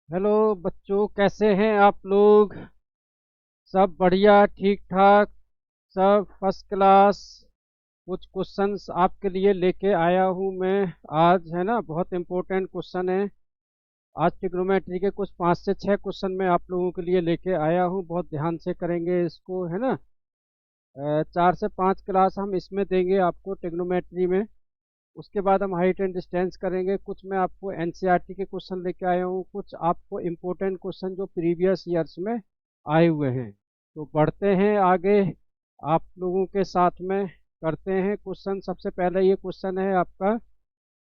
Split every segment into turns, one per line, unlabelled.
Hello बच्चों, कैसे हैं आप लोग? सब बढ़िया, ठीक ठाक, सब फर्स्ट क्लास। कुछ क्वेश्चंस आपके लिए लेके आया हूँ मैं आज, है ना। बहुत इम्पोर्टेंट क्वेश्चन है। आज ट्रिग्नोमेट्री के कुछ 5 से 6 क्वेश्चन मैं आप लोगों के लिए लेके आया हूँ। बहुत ध्यान से करेंगे इसको, है ना। 4 से 5 क्लास हम इसमें देंगे आपको ट्रिग्नोमेट्री में। उसके बाद हम हाइट एंड डिस्टेंस करेंगे। कुछ मैं आपको एनसीईआरटी के क्वेश्चन लेके आया हूँ, कुछ आपको इम्पोर्टेंट क्वेश्चन जो प्रीवियस ईयर्स में आए हुए हैं। तो बढ़ते हैं आगे, आप लोगों के साथ में करते हैं क्वेश्चन। सबसे पहले ये क्वेश्चन है आपका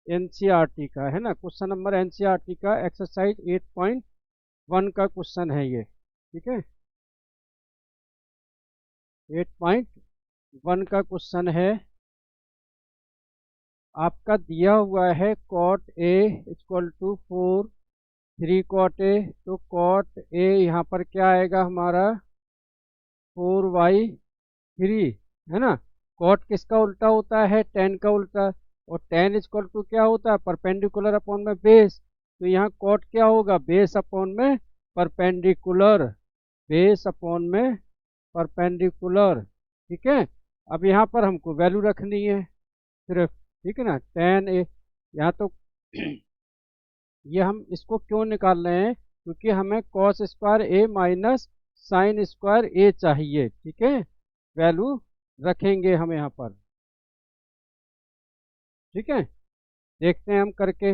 एनसीईआरटी का, है ना। क्वेश्चन नंबर एनसीईआरटी का एक्सरसाइज 8.1 का क्वेश्चन है ये, ठीक है। 8.1 का क्वेश्चन है। आपका दिया हुआ है cot A equal to 4 3 cot A. तो कॉट ए यहाँ पर क्या आएगा हमारा 4y3, है ना। कॉट किसका उल्टा होता है? टेन का उल्टा। और टेन इक्वल टू क्या होता है? परपेंडिकुलर अपॉन में बेस। तो यहाँ कॉट क्या होगा? बेस अपॉन में परपेंडिकुलर, बेस अपॉन में परपेंडिकुलर, ठीक है। अब यहाँ पर हमको वैल्यू रखनी है सिर्फ, ठीक है ना। टेन ए यहाँ तो ये हम इसको क्यों निकाल रहे हैं? क्योंकि हमें cos square A minus sine square ए चाहिए, ठीक है। वैल्यू रखेंगे हम यहाँ पर, ठीक है। देखते हैं हम करके।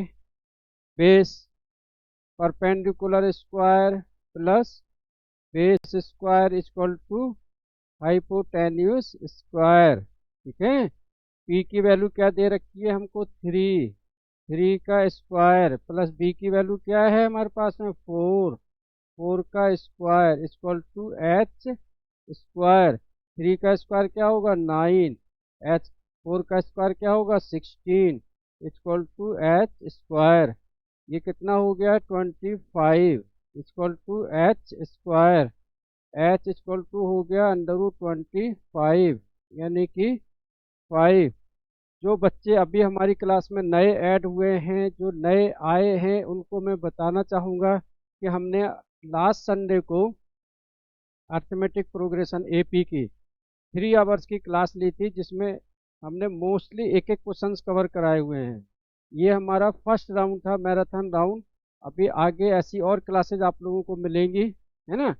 Base perpendicular square plus base square equal to hypotenuse square, ठीक है। पी की वैल्यू क्या दे रखी है हमको? 3, 3 का स्क्वायर प्लस बी की वैल्यू क्या है हमारे पास में? 4, 4 का square equal to H square. 3 का स्क्वायर क्या होगा? 9। एच 4 का स्क्वायर क्या होगा? 16 इक्वल टू एच स्क्वायर। ये कितना हो गया? 25 equal to H square. H equal to हो गया अंडर रूट 25, यानी कि 5। जो बच्चे अभी हमारी क्लास में नए ऐड हुए हैं, जो नए आए हैं, उनको मैं बताना चाहूँगा कि हमने लास्ट संडे को अर्थमेटिक प्रोग्रेशन एपी की 3 आवर्स की क्लास ली थी, जिसमें हमने मोस्टली एक एक क्वेश्चंस कवर कराए हुए हैं। ये हमारा फर्स्ट राउंड था, मैराथन राउंड। अभी आगे ऐसी और क्लासेज आप लोगों को मिलेंगी, है ना।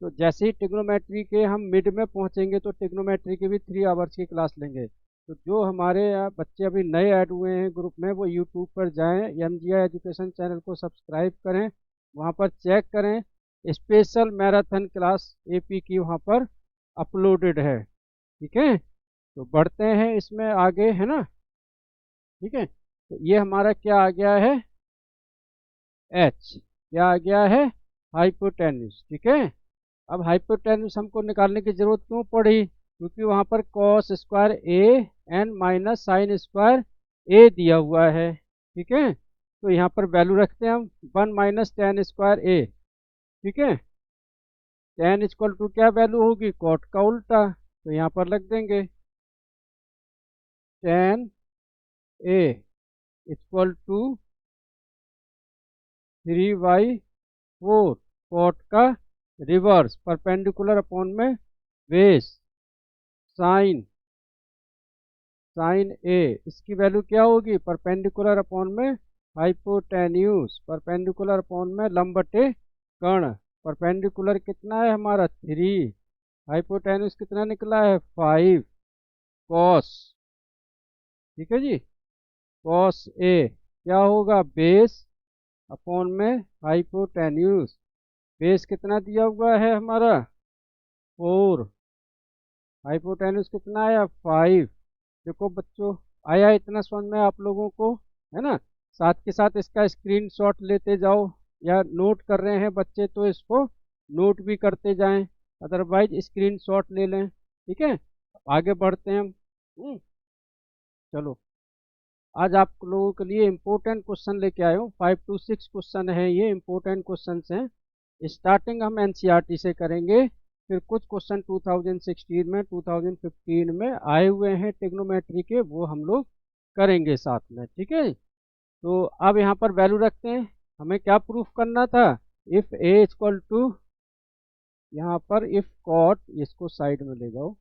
तो जैसे ही ट्रिग्नोमेट्री के हम मिड में पहुंचेंगे तो ट्रिग्नोमेट्री की भी 3 आवर्स की क्लास लेंगे। तो जो हमारे यहाँ बच्चे अभी नए ऐड हुए हैं ग्रुप में, वो यूट्यूब पर जाएं, एमजीआई एजुकेशन चैनल को सब्सक्राइब करें, वहाँ पर चेक करें। स्पेशल मैराथन क्लास एपी की वहाँ पर अपलोडेड है, ठीक है। तो बढ़ते हैं इसमें आगे, है ना, ठीक है। तो ये हमारा क्या आ गया है? एच क्या आ गया है? हाइपोटेन्यूस, ठीक है। अब हाइपोटेन्यूस हमको निकालने की जरूरत क्यों पड़ी? क्योंकि वहां पर cos square A N minus sine square ए दिया हुआ है, ठीक है। तो यहाँ पर वैल्यू रखते हैं हम 1 माइनस टेन स्क्वायर ए, ठीक है। टेन इक्वल टू क्या वैल्यू होगी? कॉट का उल्टा। तो यहाँ पर रख देंगे tan A equal to 3/4, cot का रिवर्स परपेंडिकुलर अपॉन में बेस साइन, साइन ए। इसकी वैल्यू क्या होगी? परपेंडिकुलर अपॉन में हाइपोटेन्यूस, परपेंडिकुलर अपॉन में लंब बटे कर्ण। परपेंडिकुलर कितना है हमारा? 3, हाइपोटेन्यूस कितना निकला है? 5 कॉस, ठीक है जी। कॉस ए क्या होगा? बेस अपॉन में हाइपोटेन्यूस। बेस कितना दिया हुआ है हमारा? 4, हाइपोटेन्यूस कितना आया? 5। देखो बच्चों, आया इतना समझ में आप लोगों को, है ना। साथ के साथ इसका स्क्रीनशॉट लेते जाओ, या नोट कर रहे हैं बच्चे तो इसको नोट भी करते जाएं, अदरवाइज स्क्रीनशॉट ले लें, ठीक है। आगे बढ़ते हैं हम। चलो, आज आप लोगों के लिए इम्पोर्टेंट क्वेश्चन लेके आए हूँ। 5 to 6 क्वेश्चन है, ये इम्पोर्टेंट क्वेश्चन हैं। स्टार्टिंग हम एनसीईआरटी से करेंगे, फिर कुछ क्वेश्चन 2016 में 2015 में आए हुए हैं ट्रिग्नोमेट्री के, वो हम लोग करेंगे साथ में, ठीक है। तो अब यहाँ पर वैल्यू रखते हैं। हमें क्या प्रूफ करना था? इफ ए इक्वल टू, यहाँ पर इफ कॉट, इसको साइड में ले जाओ,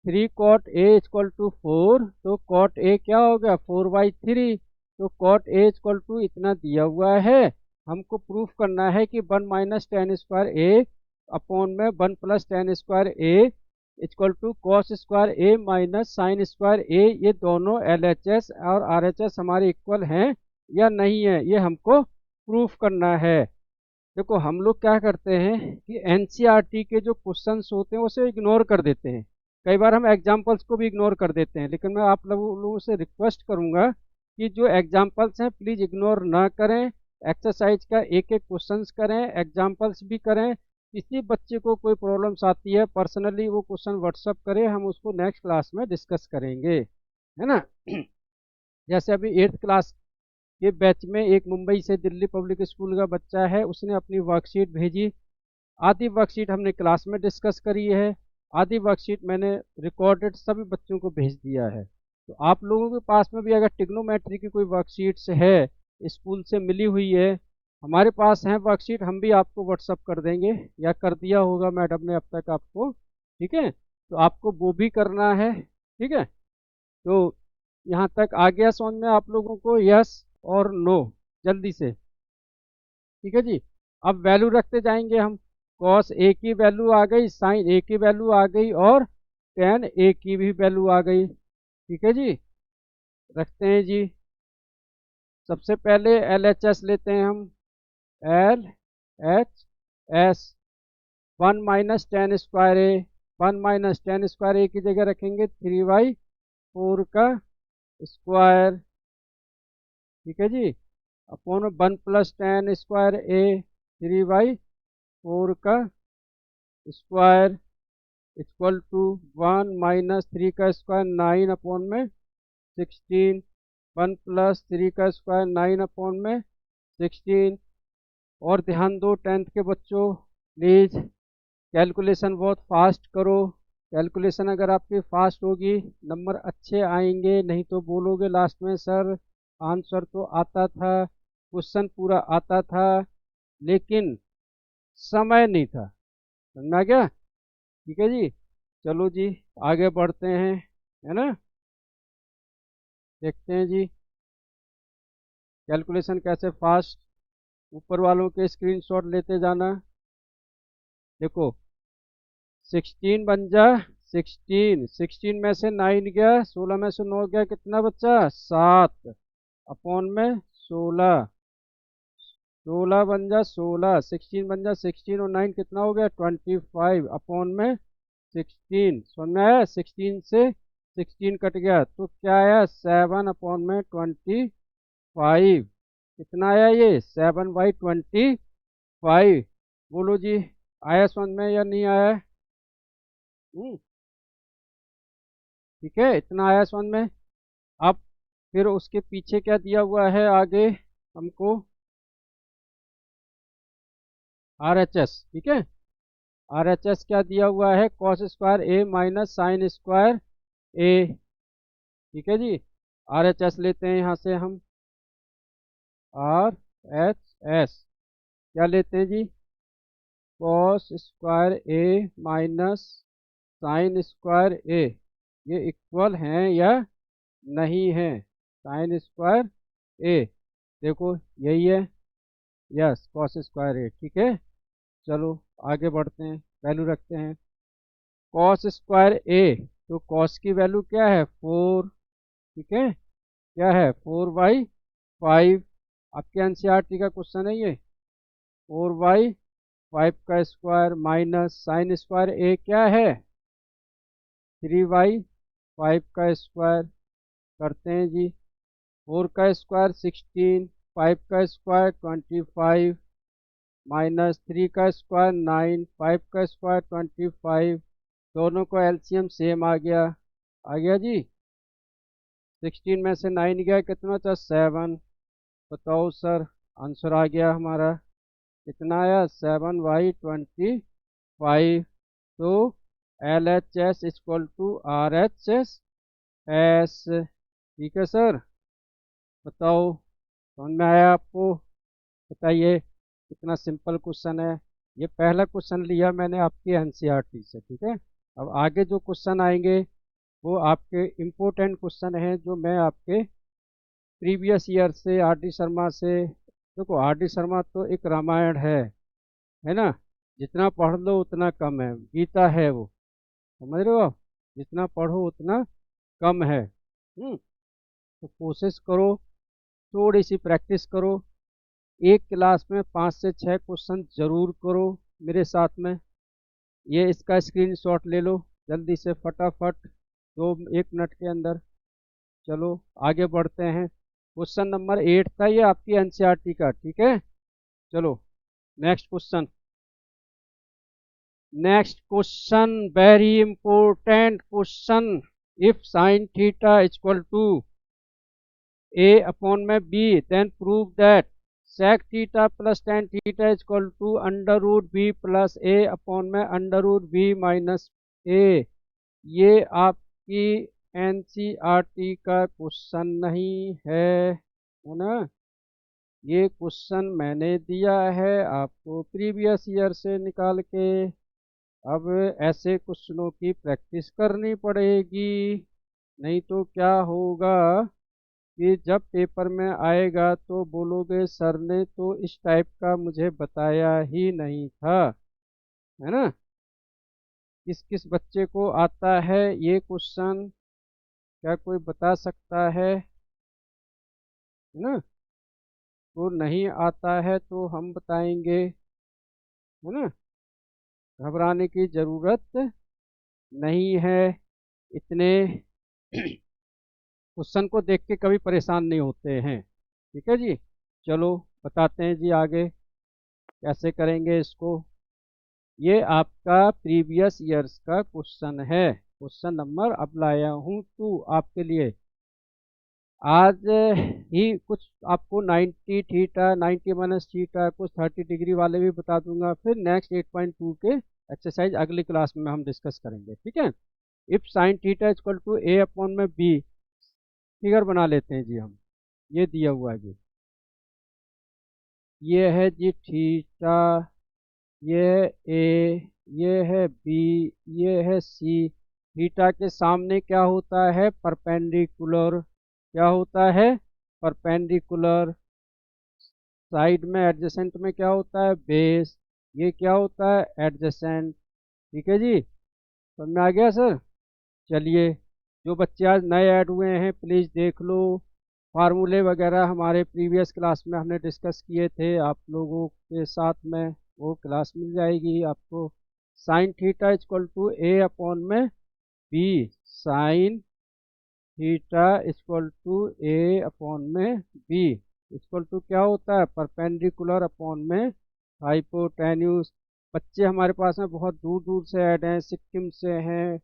3 कॉट ए इक्वल टू 4, तो कॉट ए क्या हो गया 4/3, तो कॉट ए इक्वल टू इतना दिया हुआ है। हमको प्रूफ करना है कि 1 minus tan square A upon में 1 plus tan square A equal to cos square A minus sine square A, ये दोनों LHS और RHS हमारे इक्वल हैं या नहीं है, ये हमको प्रूफ करना है। देखो हम लोग क्या करते हैं कि NCERT के जो क्वेश्चंस होते हैं उसे इग्नोर कर देते हैं, कई बार हम एग्जाम्पल्स को भी इग्नोर कर देते हैं, लेकिन मैं आप लोगों से रिक्वेस्ट करूंगा कि जो एग्जाम्पल्स हैं प्लीज़ इग्नोर ना करें, एक्सरसाइज का एक एक क्वेश्चंस करें, एग्जाम्पल्स भी करें। किसी बच्चे को कोई प्रॉब्लम्स आती है पर्सनली वो क्वेश्चन व्हाट्सअप करे, हम उसको नेक्स्ट क्लास में डिस्कस करेंगे, है ना। जैसे अभी 8th क्लास के बैच में एक मुंबई से दिल्ली पब्लिक स्कूल का बच्चा है, उसने अपनी वर्कशीट भेजी, आधी वर्कशीट हमने क्लास में डिस्कस करी है, आधी वर्कशीट मैंने रिकॉर्डेड सभी बच्चों को भेज दिया है। तो आप लोगों के पास में भी अगर ट्रिग्नोमेट्री की कोई वर्कशीट्स है स्कूल से मिली हुई है, हमारे पास है वर्कशीट, हम भी आपको व्हाट्सअप कर देंगे या कर दिया होगा मैडम ने अब तक आपको, ठीक है। तो आपको वो भी करना है, ठीक है। तो यहाँ तक आ गया समझ में आप लोगों को, यस और नो, जल्दी से, ठीक है जी। अब वैल्यू रखते जाएंगे हम, कॉस ए की वैल्यू आ गई, साइन ए की वैल्यू आ गई और टेन ए की भी वैल्यू आ गई, ठीक है जी। रखते हैं जी, सबसे पहले LHS लेते हैं हम, LHS 1 माइनस टेन स्क्वायर ए, 1 माइनस टेन स्क्वायर ए की जगह रखेंगे 3/4 का स्क्वायर, ठीक है जी, अपॉन 1 प्लस टेन स्क्वायर ए 3/4 का स्क्वायर इक्वल टू 1 माइनस 3 का स्क्वायर 9 अपॉन में 16, 1 प्लस 3 का स्क्वायर 9 अपॉन में 16। और ध्यान दो 10th के बच्चों, प्लीज़ कैलकुलेशन बहुत फास्ट करो, कैलकुलेशन अगर आपकी फास्ट होगी नंबर अच्छे आएंगे, नहीं तो बोलोगे लास्ट में सर आंसर तो आता था, क्वेश्चन पूरा आता था, लेकिन समय नहीं था, समझ में आ गया, ठीक है जी। चलो जी आगे बढ़ते हैं, है ना, देखते हैं जी कैलकुलेशन कैसे फास्ट, ऊपर वालों के स्क्रीनशॉट लेते जाना। देखो 16 बन जा, 16 में से 9 गया, 16 में से 9 गया, कितना बच्चा 7 अपॉन में 16, 16 बन जा 16, 16 बन जा 16 और 9 कितना हो गया 25 अपॉन में 16, समझ में आया, 16 से 16 कट गया तो क्या आया 7 अपॉन में 25, कितना आया ये 7/25। बोलो जी आया समझ में या नहीं आया, ठीक है, इतना आया समझ में। अब फिर उसके पीछे क्या दिया हुआ है आगे हमको, RHS, ठीक है, RHS क्या दिया हुआ है cos square A minus sine square A, ठीक है जी। RHS लेते हैं यहाँ से हम, RHS क्या लेते हैं जी, cos square A minus sine square A, ये इक्वल हैं या नहीं है, साइन स्क्वायर ए, देखो यही है, यस कॉस स्क्वायर ए, ठीक है। चलो आगे बढ़ते हैं, वैल्यू रखते हैं, कॉस स्क्वायर ए, तो कॉस की वैल्यू क्या है 4, ठीक है, क्या है 4/5, आपके NCERT का क्वेश्चन है ये, 4/5 का स्क्वायर माइनस साइन स्क्वायर ए क्या है 3/5 का स्क्वायर, करते हैं जी, 4 का स्क्वायर 16, 5 का स्क्वायर 25 माइनस 3 का स्क्वायर 9, 5 का स्क्वायर 25, दोनों को LCM सेम आ गया जी। 16 में से 9 गया कितना था 7, बताओ सर आंसर आ गया हमारा, कितना आया 7/25। तो LHS इक्वल टू RHS, ठीक है सर, बताओ समझ में आया आपको, बताइए। कितना सिंपल क्वेश्चन है। ये पहला क्वेश्चन लिया मैंने आपकी एनसीईआरटी से, ठीक है। अब आगे जो क्वेश्चन आएंगे वो आपके इम्पोर्टेंट क्वेश्चन हैं, जो मैं आपके प्रीवियस ईयर से आर डी शर्मा से, देखो आर डी शर्मा तो एक रामायण है ना, जितना पढ़ लो उतना कम है, गीता है वो, समझ रहे हो आप, जितना पढ़ो उतना कम है। तो कोशिश करो, थोड़ी सी प्रैक्टिस करो, एक क्लास में 5 से 6 क्वेश्चन जरूर करो मेरे साथ में। ये इसका स्क्रीनशॉट ले लो जल्दी से, फटाफट 1 मिनट के अंदर। चलो आगे बढ़ते हैं। क्वेश्चन नंबर 8 था ये आपकी एनसीईआरटी का, ठीक है। चलो next question, very important question. If sine theta equal to a upon में b, then prove that sec theta plus tan theta is equal to under root b plus a upon में under root b minus a। ये आपकी NCERT का question नहीं है ना, ये question मैंने दिया है आपको प्रीवियस ईयर से निकाल के। अब ऐसे क्वेश्चनों की प्रैक्टिस करनी पड़ेगी, नहीं तो क्या होगा कि जब पेपर में आएगा तो बोलोगे सर ने तो इस टाइप का मुझे बताया ही नहीं था, है ना। किस किस बच्चे को आता है ये क्वेश्चन, क्या कोई बता सकता है ना। तो नहीं आता है तो हम बताएंगे, है ना, घबराने की ज़रूरत नहीं है। इतने क्वेश्चन को देख के कभी परेशान नहीं होते हैं, ठीक है जी। चलो बताते हैं जी आगे कैसे करेंगे इसको। ये आपका प्रीवियस ईयर्स का क्वेश्चन है, क्वेश्चन नंबर अब लाया हूँ 2 आपके लिए। आज ही कुछ आपको 90 थीटा, 90 माइनस थीटा, कुछ 30 डिग्री वाले भी बता दूंगा। फिर नेक्स्ट 8.2 के एक्सरसाइज अगली क्लास में हम डिस्कस करेंगे, ठीक है। If sine theta equal to a upon में b, फिगर बना लेते हैं जी हम। ये दिया हुआ है जी, ये है जी थीटा, ये है ए, ये है बी, ये है सी। थीटा के सामने क्या होता है, परपेंडिकुलर, क्या होता है, परपेंडिकुलर। साइड में एडजेसेंट में क्या होता है, बेस। ये क्या होता है, एडजेसेंट, ठीक है जी। समझ में आ गया सर। चलिए, जो बच्चे आज नए ऐड हुए हैं प्लीज़ देख लो, फार्मूले वगैरह हमारे प्रीवियस क्लास में हमने डिस्कस किए थे आप लोगों के साथ में, वो क्लास मिल जाएगी आपको। Sine theta equal to A upon में B, sine theta equal to A upon में बी इक्वल टू क्या होता है, परपेंडिकुलर अपॉन में हाइपोटेन्यूज। बच्चे हमारे पास में बहुत दूर दूर से ऐड हैं, सिक्किम से हैं,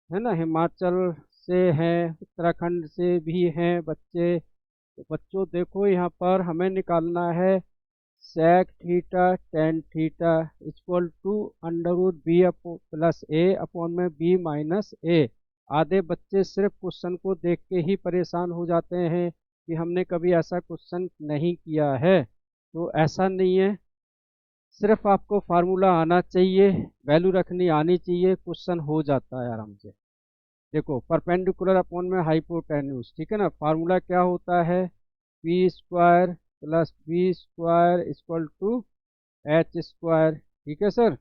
है ना, हिमाचल से हैं, उत्तराखंड से भी हैं बच्चे। तो बच्चों देखो यहाँ पर हमें निकालना है sec theta tan theta equal to under root B plus A upon में बी माइनस ए। आधे बच्चे सिर्फ क्वेश्चन को देख के ही परेशान हो जाते हैं कि हमने कभी ऐसा क्वेश्चन नहीं किया है, तो ऐसा नहीं है। सिर्फ आपको फार्मूला आना चाहिए, वैल्यू रखनी आनी चाहिए, क्वेश्चन हो जाता है आराम से। देखो परपेंडिकुलर अपॉन में हाइपोटेन्यूज, ठीक है ना। फार्मूला क्या होता है, P square plus B square equal to H square, ठीक है सर।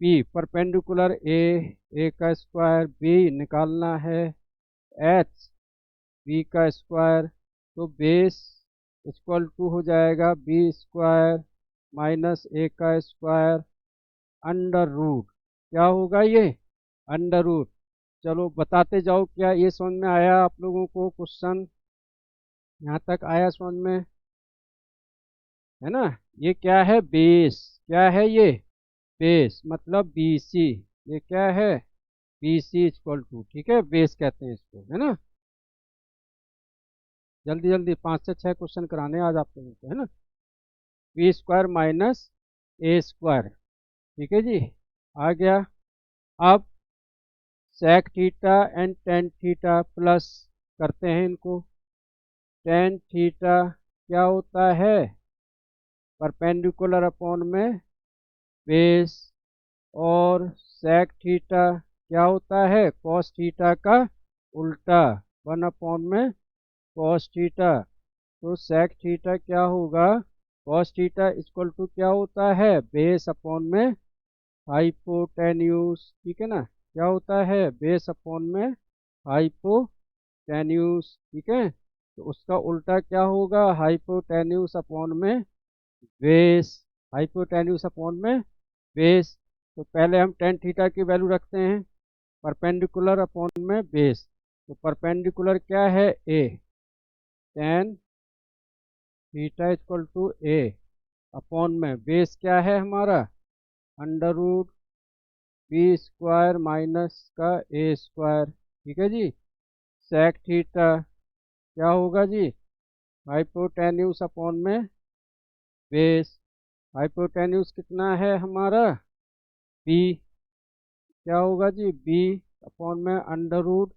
पी परपेंडिकुलर ए का स्क्वायर, बी निकालना है एच, बी का स्क्वायर, तो बेस इक्वल टू हो जाएगा बी स्क्वायर माइनस ए का स्क्वायर अंडर रूट, क्या होगा ये, अंडर रूट। चलो बताते जाओ, क्या ये समझ में आया आप लोगों को क्वेश्चन, यहाँ तक आया समझ में, है ना। ये क्या है, बेस, क्या है ये, बेस मतलब बी सी, ये क्या है, बी सी इक्वल टू, ठीक है, बेस कहते हैं इसको, है ना। जल्दी जल्दी 5 से 6 क्वेश्चन कराने आज आप लोगों को, है ना। B square minus A square, ठीक है जी, आ गया। अब sec theta and tan theta plus करते हैं इनको। टेन थीटा क्या होता है, परपेंडिकुलर अपॉन में बेस, और सेक थीटा क्या होता है, कॉस थीटा का उल्टा, 1 अपॉन में कॉस थीटा। तो सेक थीटा क्या होगा, कॉस थीटा इक्वल टू क्या होता है, बेस अपॉन में हाइपोटेन्यूज। ठीक है ना, क्या होता है, बेस अपॉन में हाइपोटेन्यूज। ठीक है, तो उसका उल्टा क्या होगा, हाइपोटेन्यूज अपॉन में बेस, हाइपोटेन्यूज अपॉन में बेस। तो पहले हम टेन थीटा की वैल्यू रखते हैं, परपेंडिकुलर अपॉन में बेस। तो परपेंडिकुलर क्या है, A, tan theta equal to A, upon में बेस क्या है हमारा, under root B square minus का ए स्क्वायर। ठीक है जी, सेक थीटा क्या होगा जी, हाइपोटेन्यूज अपॉन में बेस। हाइपोटेन्यूज कितना है हमारा, बी, क्या होगा जी, बी अपॉन में under root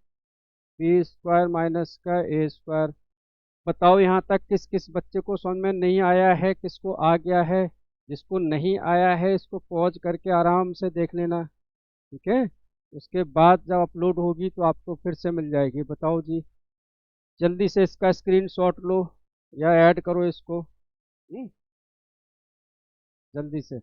B square minus का ए स्क्वायर। बताओ यहाँ तक किस किस बच्चे को समझ में नहीं आया है, किसको आ गया है। जिसको नहीं आया है इसको पॉज करके आराम से देख लेना। ठीक है, उसके बाद जब अपलोड होगी तो आपको फिर से मिल जाएगी। बताओ जी, जल्दी से इसका स्क्रीनशॉट लो या ऐड करो इसको। जल्दी से।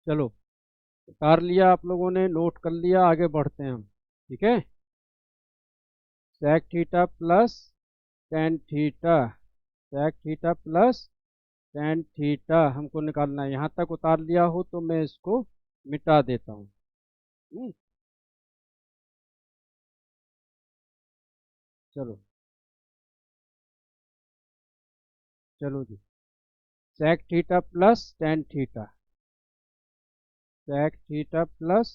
चलो, उतार लिया आप लोगों ने, नोट कर लिया, आगे बढ़ते हैं हम। ठीक है, sec theta plus tan theta, sec theta plus tan theta हमको निकालना है। यहाँ तक उतार लिया हो तो मैं इसको मिटा देता हूँ। चलो, चलो जी, sec theta plus tan theta, sec theta plus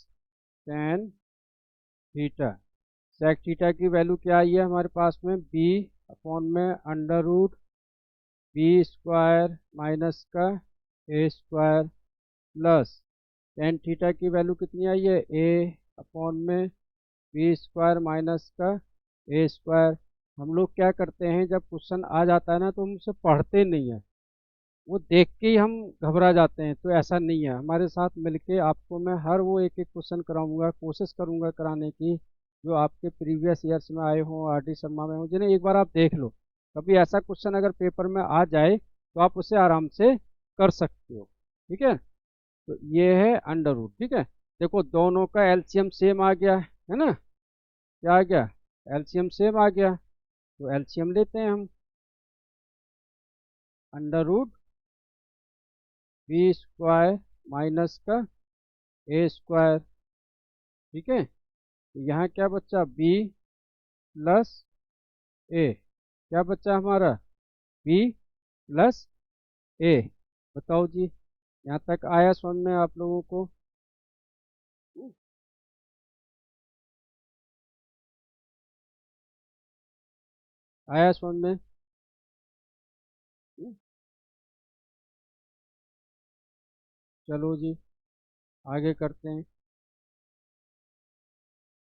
tan theta. Sec theta की वैल्यू क्या आई है हमारे पास में, बी अपॉन में under root B square minus का ए स्क्वायर, प्लस टेन थीटा की वैल्यू कितनी आई है, ए अपॉन में बी स्क्वायर माइनस का ए स्क्वायर। हम लोग क्या करते हैं, जब क्वेश्चन आ जाता है ना तो हम उसे पढ़ते नहीं है, वो देख के ही हम घबरा जाते हैं। तो ऐसा नहीं है, हमारे साथ मिलके आपको मैं हर वो एक एक क्वेश्चन कराऊंगा, कोशिश करूंगा कराने की जो आपके प्रीवियस ईयर्स में आए हों, आर डी शर्मा में हो, जिन्हें एक बार आप देख लो। कभी ऐसा क्वेश्चन अगर पेपर में आ जाए तो आप उसे आराम से कर सकते हो। ठीक है, तो ये है अंडर रूट। ठीक है, देखो दोनों का एलसीएम सेम आ गया है ना, क्या आ गया, एलसीएम सेम आ गया। तो एलसीएम लेते हैं हम, under root B square minus का ए स्क्वायर। ठीक है, तो यहाँ क्या बच्चा, बी प्लस ए, क्या बच्चा हमारा, बी प्लस ए। बताओ जी, यहाँ तक आया समझ में आप लोगों को। आया समझ में। चलो जी, आगे करते हैं,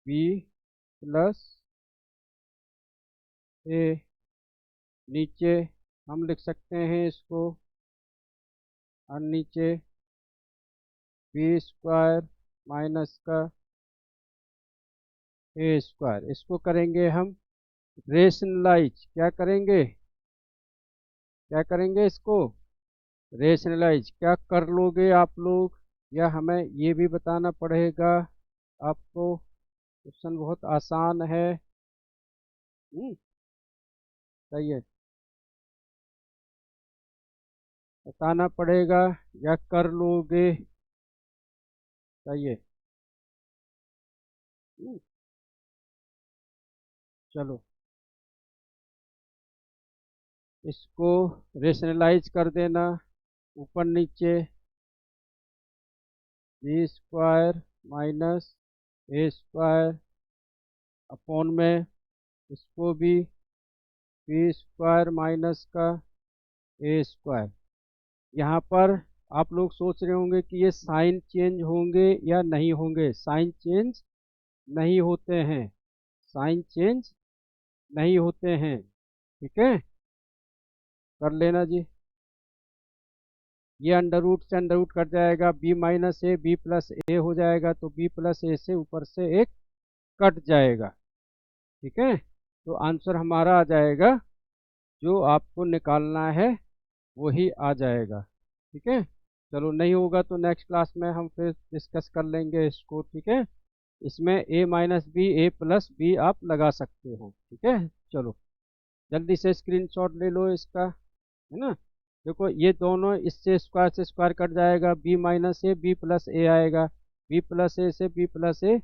बी प्लस ए, नीचे हम लिख सकते हैं इसको, और नीचे बी स्क्वायर माइनस का ए स्क्वायर। इसको करेंगे हम रेशनलाइज, क्या करेंगे, क्या करेंगे इसको रेशनलाइज। क्या कर लोगे आप लोग, या हमें ये भी बताना पड़ेगा आपको, क्वेश्चन बहुत आसान है। सही है, बताना पड़ेगा या कर लोगे। सही है। हम्म, चलो, इसको रेशनलाइज कर देना, ऊपर नीचे B square minus A square upon में इसको भी बी स्क्वायर माइनस का ए स्क्वायर। यहाँ पर आप लोग सोच रहे होंगे कि ये साइन चेंज होंगे या नहीं होंगे। साइन चेंज नहीं होते हैं, साइन चेंज नहीं होते हैं। ठीक है, कर लेना जी। ये अंडर रूट से अंडर रूट कट जाएगा, b minus a b plus a हो जाएगा, तो बी प्लस ए से ऊपर से एक कट जाएगा। ठीक है, तो आंसर हमारा आ जाएगा, जो आपको निकालना है वही आ जाएगा। ठीक है, चलो नहीं होगा तो नेक्स्ट क्लास में हम फिर डिस्कस कर लेंगे इसको। ठीक है, इसमें a minus B A plus B आप लगा सकते हो। ठीक है, चलो जल्दी से स्क्रीनशॉट ले लो इसका, है ना। देखो ये दोनों इससे स्क्वायर से स्क्वायर कट जाएगा, b minus a b plus a आएगा, बी प्लस ए से बी प्लस ए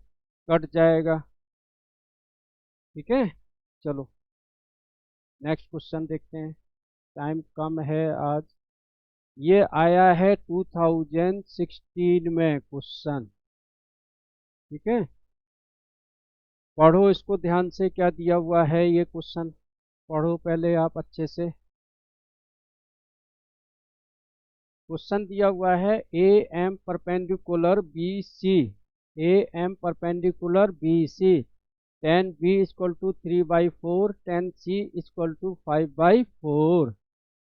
कट जाएगा। ठीक है, चलो नेक्स्ट क्वेश्चन देखते हैं, टाइम कम है आज। ये आया है 2016 में क्वेश्चन। ठीक है, पढ़ो इसको ध्यान से, क्या दिया हुआ है ये क्वेश्चन, पढ़ो पहले आप अच्छे से। क्वेश्चन दिया हुआ है A M perpendicular B C, A M perpendicular B C, tan B equal to 3/4, tan C equal to 5/4,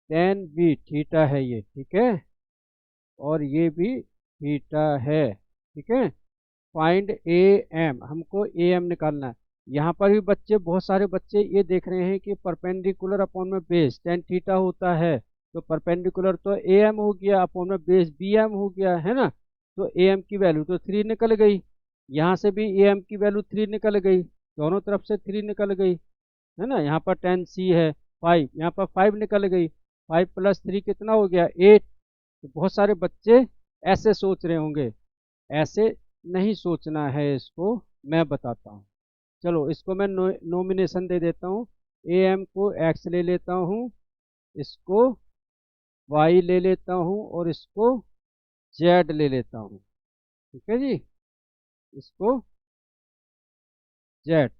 tan B theta है ये। ठीक है, और ये भी थीटा है। ठीक है, फाइंड ए एम, हमको ए एम निकालना है। यहाँ पर भी बच्चे, बहुत सारे बच्चे ये देख रहे हैं कि परपेंडिकुलर अपॉन में बेस टेन थीटा होता है, तो परपेंडिकुलर तो ए एम हो गया, अपॉन में बेस बी एम हो गया, है ना। तो ए एम की वैल्यू तो 3 निकल गई, यहाँ से भी ए एम की वैल्यू 3 निकल गई, दोनों तरफ से 3 निकल गई, है ना। यहाँ पर 10 सी है 5, यहाँ पर 5 निकल गई, 5 + 3 कितना हो गया 8। तो बहुत सारे बच्चे ऐसे सोच रहे होंगे, ऐसे नहीं सोचना है इसको, मैं बताता हूँ। चलो इसको मैं नोमिनेशन दे देता हूँ, ए एम को एक्स ले लेता हूँ, इसको वाई ले लेता हूँ, और इसको जेड ले लेता हूँ। ठीक है जी, इसको जेड।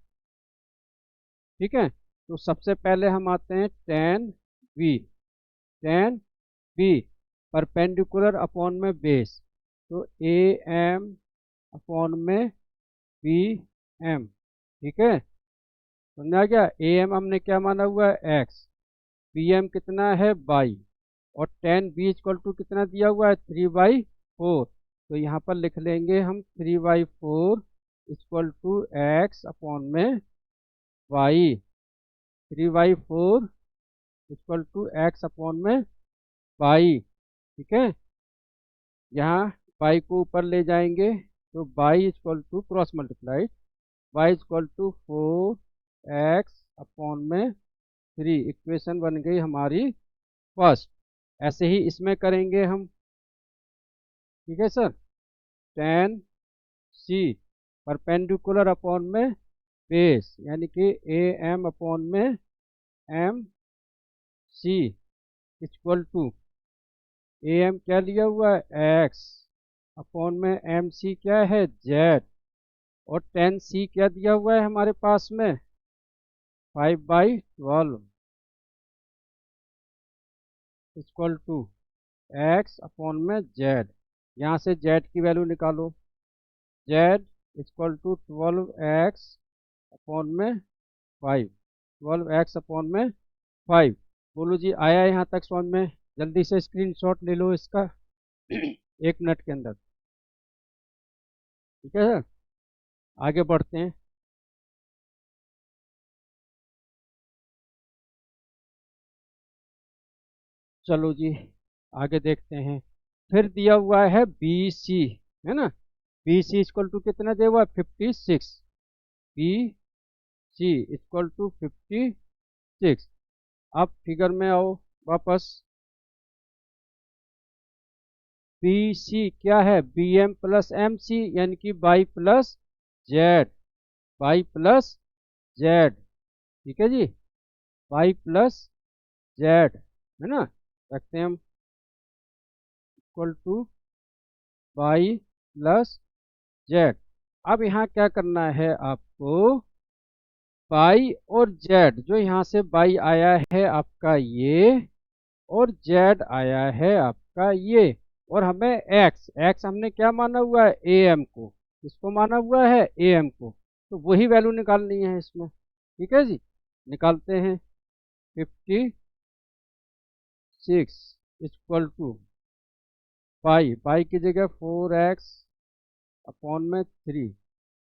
ठीक है, तो सबसे पहले हम आते हैं tan B, tan B perpendicular upon में बेस, तो ए एम अपॉन में बी एम। ठीक है, समझा गया। ए एम हमने क्या माना हुआ है एक्स, बी एम कितना है बाई, और टेन बी इक्वल टू कितना दिया हुआ है 3/4, तो यहाँ पर लिख लेंगे हम 3/4 इक्वल टू एक्स अपॉन में Y, 3/4 equal to X upon में वाई। ठीक है, यहाँ बाई को ऊपर ले जाएंगे, तो Y equal to cross multiply, Y equal to 4x upon में 3, इक्वेशन बन गई हमारी फर्स्ट। ऐसे ही इसमें करेंगे हम। ठीक है sir, tan C perpendicular upon में बेस, यानी कि ए एम अपॉन में M C equal to, A M क्या लिया हुआ है एक्स अपॉन में एम सी क्या है जेड, और टेन सी क्या दिया हुआ है हमारे पास में 5/12 इक्वल टू एक्स अपॉन में जेड। यहाँ से जेड की वैल्यू निकालो, Z equal to 12x upon में 5, 12x अपॉन में 5। बोलो जी, आया यहाँ तक समझ में? जल्दी से स्क्रीनशॉट ले लो इसका 1 मिनट के अंदर। ठीक है सर, आगे बढ़ते हैं। चलो जी आगे देखते हैं। फिर दिया हुआ है बी सी, है ना। बी सी इक्वल टू कितना दिया हुआ है 56, बी सी इक्वल टू 56। अब फिगर में आओ वापस, बी सी क्या है B M plus M C, यानी कि Y plus Z, Y plus Z. ठीक है जी, बाई प्लस जेड, है ना, रखते हैं हम equal two by plus Z. अब यहाँ क्या करना है आपको, बाई और जेड, जो यहाँ से बाई आया है आपका ये, और जेड आया है आपका ये, और हमें एक्स, एक्स हमने क्या माना हुआ है, ए एम को, किसको माना हुआ है, ए एम को, तो वही वैल्यू निकालनी है इसमें। ठीक है जी, निकालते हैं। 56 इक्वल टू पाई, पाई की जगह 4x अपॉन में 3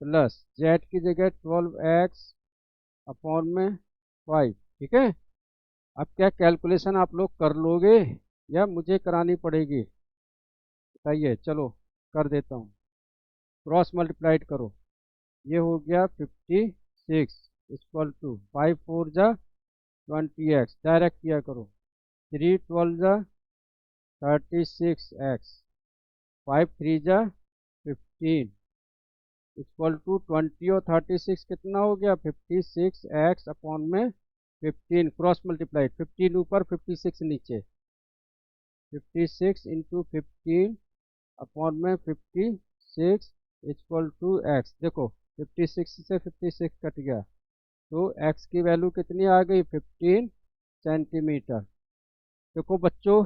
प्लस जेड की जगह 12x अपॉन में 5। ठीक है, अब क्या कैलकुलेशन आप लोग कर लोगे या मुझे करानी पड़ेगी, बताइए। चलो कर देता हूँ, क्रॉस मल्टीप्लाइड करो, ये हो गया 56 इक्वल टू 5 4 जा 20x, डायरेक्ट किया करो, 3 12 जा 36x, 5 3 जा 15 इक्वल टू 20 और 36 कितना हो गया, 56x अपॉन में 15, क्रॉस मल्टीप्लाइड, 15 ऊपर 56 नीचे, 56 इंटू 15 अपॉन में 56 इक्वल टू एक्स। देखो 56 से 56 कट गया, तो x की वैल्यू कितनी आ गई, 15 सेंटीमीटर। देखो बच्चों,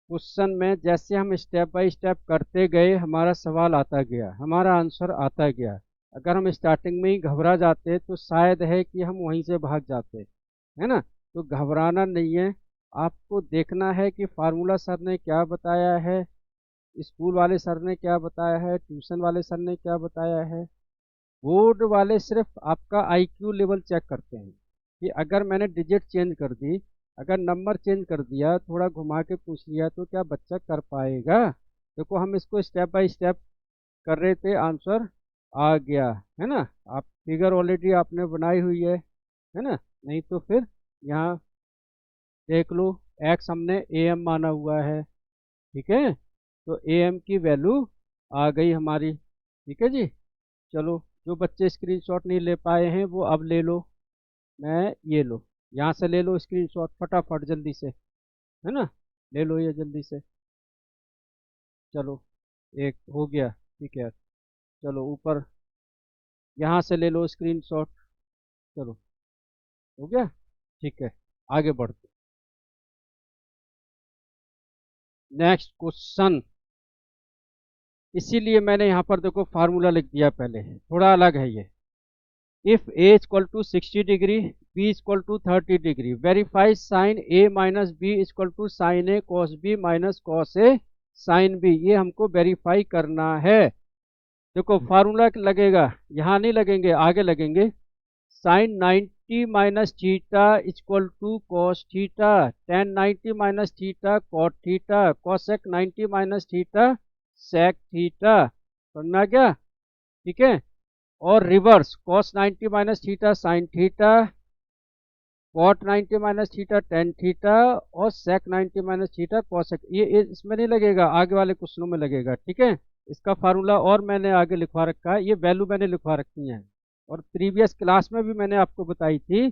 क्वेश्चन में जैसे हम स्टेप बाय स्टेप करते गए हमारा सवाल आता गया, हमारा आंसर आता गया। अगर हम स्टार्टिंग में ही घबरा जाते तो शायद है कि हम वहीं से भाग जाते, है ना। तो घबराना नहीं है, आपको देखना है कि फार्मूला सर ने क्या बताया है, स्कूल वाले सर ने क्या बताया है, ट्यूशन वाले सर ने क्या बताया है। बोर्ड वाले सिर्फ आपका आईक्यू लेवल चेक करते हैं कि अगर मैंने डिजिट चेंज कर दी, अगर नंबर चेंज कर दिया, थोड़ा घुमा के पूछ लिया, तो क्या बच्चा कर पाएगा। देखो हम इसको स्टेप बाय स्टेप कर रहे थे, आंसर आ गया, है ना। आप फिगर ऑलरेडी आपने बनाई हुई है ना, नहीं तो फिर यहाँ देख लो, एक्स हमने ए एम माना हुआ है। ठीक है, तो ए एम की वैल्यू आ गई हमारी। ठीक है जी, चलो जो बच्चे स्क्रीनशॉट नहीं ले पाए हैं वो अब ले लो, मैं ये लो, यहाँ से ले लो स्क्रीनशॉट फटाफट जल्दी से, है ना, ले लो ये जल्दी से। चलो एक हो गया, ठीक है, चलो ऊपर यहाँ से ले लो स्क्रीनशॉट, चलो हो गया, ठीक है, आगे बढ़ते। नेक्स्ट क्वेश्चन, इसीलिए मैंने यहाँ पर देखो फार्मूला लिख दिया, पहले थोड़ा अलग है ये। If a equal to 60 degree, b equal to 30 degree, verify sine a minus B equal to sine a cos b minus cos a sine b, ये हमको वेरीफाई करना है। देखो फार्मूला लगेगा, यहाँ नहीं लगेंगे, आगे लगेंगे। Sine 90 minus theta equal to cos theta, tan 90 minus theta cot theta, cosec 90 minus theta sec theta, समझ में आ गया। ठीक है, और reverse cos 90 minus theta sine theta, cot 90 minus theta tan theta, और सेक 90 माइनस थीटा कॉसेक। ये इसमें नहीं लगेगा, आगे वाले क्वेश्चनों में लगेगा। ठीक है, इसका फार्मूला और मैंने आगे लिखवा रखा है, ये वैल्यू मैंने लिखवा रखी है, और प्रीवियस क्लास में भी मैंने आपको बताई थी।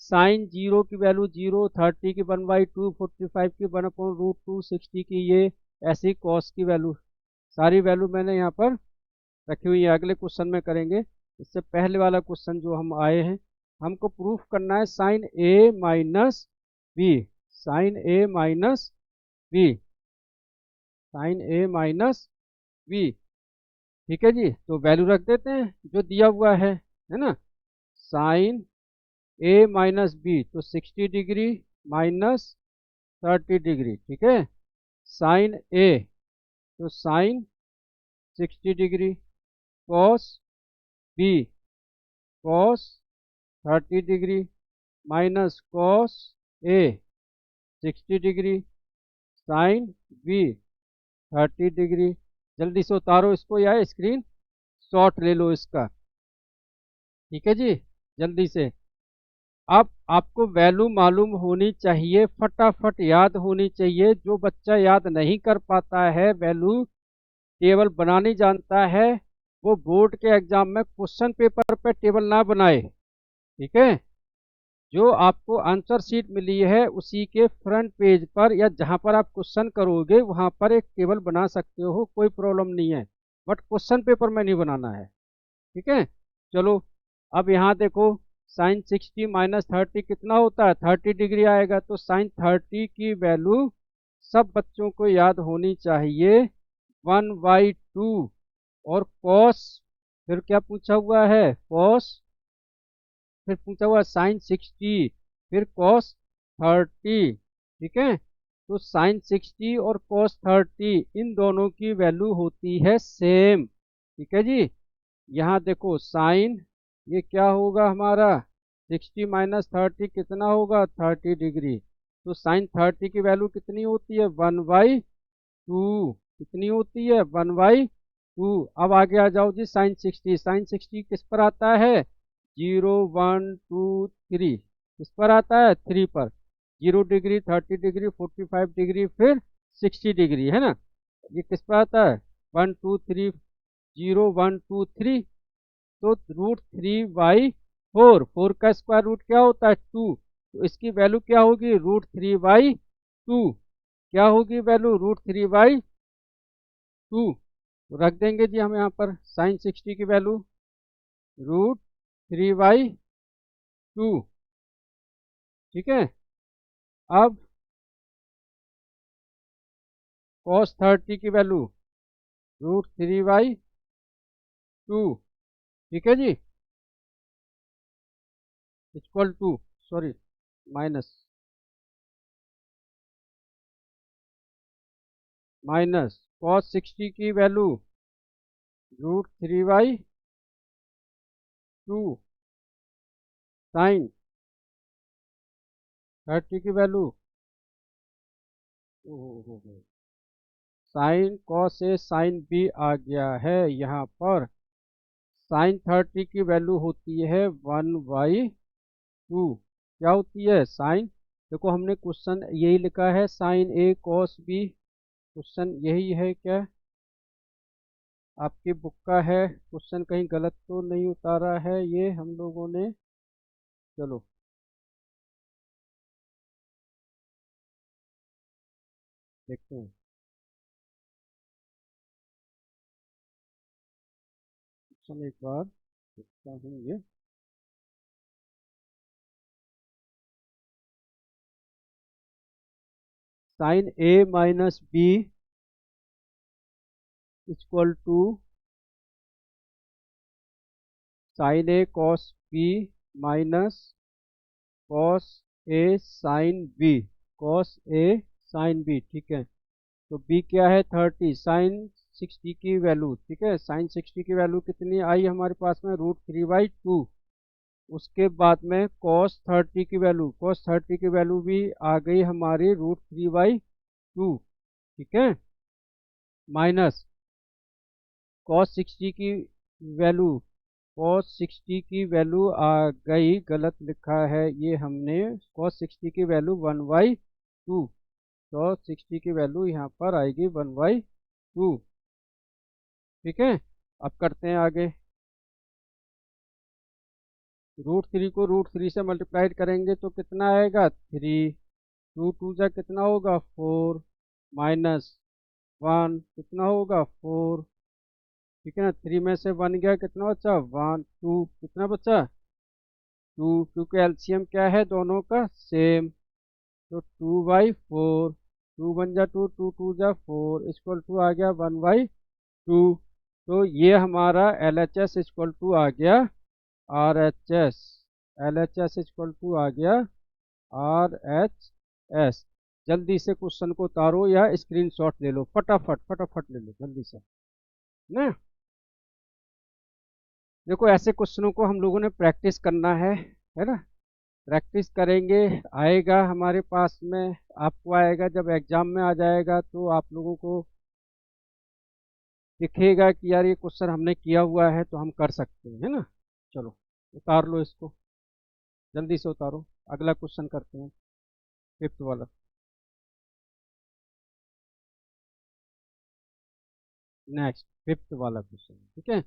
साइन 0 की वैल्यू 0, 30 की 1/2, 45 की 1/√2, 60 की ये, ऐसी कॉस की वैल्यू, सारी वैल्यू मैंने यहाँ पर रखी हुई है। अगले क्वेश्चन में करेंगे, इससे पहले वाला क्वेश्चन जो हम आए हैं, हमको प्रूफ करना है sine A minus B, sign A minus B, sign A minus B. ठीक है जी, तो वैल्यू रख देते हैं जो दिया हुआ है ना। साइन ए माइनस बी, तो 60 डिग्री माइनस 30 डिग्री, ठीक है। साइन ए, तो sine 60 degree, cos b cos 30 degree minus cos a 60 degree, sine b 30 degree. जल्दी से उतारो इसको या स्क्रीन शॉट ले लो इसका। ठीक है जी, जल्दी से। अब आपको वैल्यू मालूम होनी चाहिए, फटाफट याद होनी चाहिए। जो बच्चा याद नहीं कर पाता है, वैल्यू टेबल बनानी जानता है, वो बोर्ड के एग्जाम में क्वेश्चन पेपर पे टेबल ना बनाए। ठीक है, जो आपको आंसर शीट मिली है उसी के फ्रंट पेज पर या जहां पर आप क्वेश्चन करोगे वहां पर एक टेबल बना सकते हो, कोई प्रॉब्लम नहीं है, बट क्वेश्चन पेपर में नहीं बनाना है। ठीक है, चलो अब यहाँ देखो, साइन 60 माइनस 30 कितना होता है, 30 डिग्री आएगा। तो साइन 30 की वैल्यू सब बच्चों को याद होनी चाहिए 1/2। और कॉस, फिर क्या पूछा हुआ है, कॉस, फिर पूछा हुआ साइन 60, फिर कॉस 30। ठीक है, तो साइन 60 और कॉस 30 इन दोनों की वैल्यू होती है सेम। ठीक है जी। यहाँ देखो साइन, ये क्या होगा हमारा, 60 माइनस 30 कितना होगा, 30 डिग्री। तो साइन 30 की वैल्यू कितनी होती है, 1/2। कितनी होती है, 1/2। अब आगे आ जाओ जी, साइन 60। साइन 60 किस पर आता है, 0 1 2 3, किस पर आता है, 3 पर। 0 डिग्री, 30 डिग्री, 45 डिग्री, फिर 60 डिग्री, है ना। ये किस पर आता है, 1 2 3, 0 1 2 3। तो √3/4, 4 का स्क्वायर रूट क्या होता है, 2। तो इसकी वैल्यू क्या होगी, √3/2। क्या होगी वैल्यू, √3/2। तो रख देंगे जी हम यहाँ पर साइन 60 की वैल्यू √3/2। ठीक है। अब cos 30 की वैल्यू √3/2। ठीक है जी, equal to, sorry, minus minus cos 60 की वैल्यू √3/2 साइन 30 की वैल्यू, साइन कॉस ए साइन बी आ गया है। यहाँ पर साइन 30 की वैल्यू होती है 1/2। क्या होती है, साइन, देखो हमने क्वेश्चन यही लिखा है, sine A cos B, question यही है क्या, आपकी बुक का है क्वेश्चन, कहीं गलत तो नहीं उतारा है ये हम लोगों ने। चलो देखते हैं, क्वेश्चन एक बार देखता हूँ ये। Sine A minus B equal to sine A cos B minus cos A sine B, cos A sine B. ठीक है, तो बी क्या है, 30, साइन 60 की वैल्यू। ठीक है, साइन 60 की वैल्यू कितनी आई हमारे पास में, √3/2। उसके बाद में कॉस 30 की वैल्यू, कॉस 30 की वैल्यू भी आ गई हमारी √3/2। ठीक है, माइनस कॉस 60 की वैल्यू, cos 60 की वैल्यू आ गई, गलत लिखा है ये हमने, cos 60 की वैल्यू 1/2। cos 60 की वैल्यू यहाँ पर आएगी 1/2। ठीक है, अब करते हैं आगे। √3 को √3 से मल्टीप्लाइड करेंगे तो कितना आएगा, 3। 2 2 जा कितना होगा, 4, माइनस 1 कितना होगा, 4। ठीक है ना, 3 में से 1 गया, कितना बचा, 1 2, कितना बचा, 2, क्योंकि एलसीएम क्या है दोनों का, सेम। तो 2/4, 2 1 जा 2, 2 2 जा 4, इक्वल टू आ गया 1/2। तो ये हमारा LHS इक्वल टू आ गया RHS, LHS इक्वल टू आ गया RHS। जल्दी से क्वेश्चन को उतारो या स्क्रीनशॉट ले लो, फटाफट फटाफट ले लो जल्दी से ना। देखो ऐसे क्वेश्चनों को हम लोगों ने प्रैक्टिस करना है ना। प्रैक्टिस करेंगे, आएगा हमारे पास में, आपको आएगा, जब एग्जाम में आ जाएगा तो आप लोगों को दिखेगा कि यार ये क्वेश्चन हमने किया हुआ है तो हम कर सकते हैं, है ना। चलो उतार लो इसको, जल्दी से उतारो, अगला क्वेश्चन करते हैं, 5th वाला। नेक्स्ट 5th वाला क्वेश्चन, ठीक है।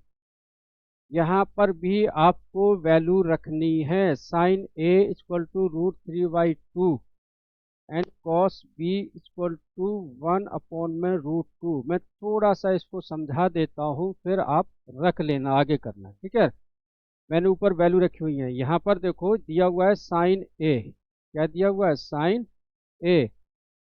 यहाँ पर भी आपको वैल्यू रखनी है, sine A equal to √3/2 and cos B equal to 1 में √2। मैं थोड़ा सा इसको समझा देता हूँ, फिर आप रख लेना, आगे करना, ठीक है। मैंने ऊपर वैल्यू रखी हुई है। यहाँ पर देखो दिया हुआ है साइन ए, क्या दिया हुआ है, साइन ए।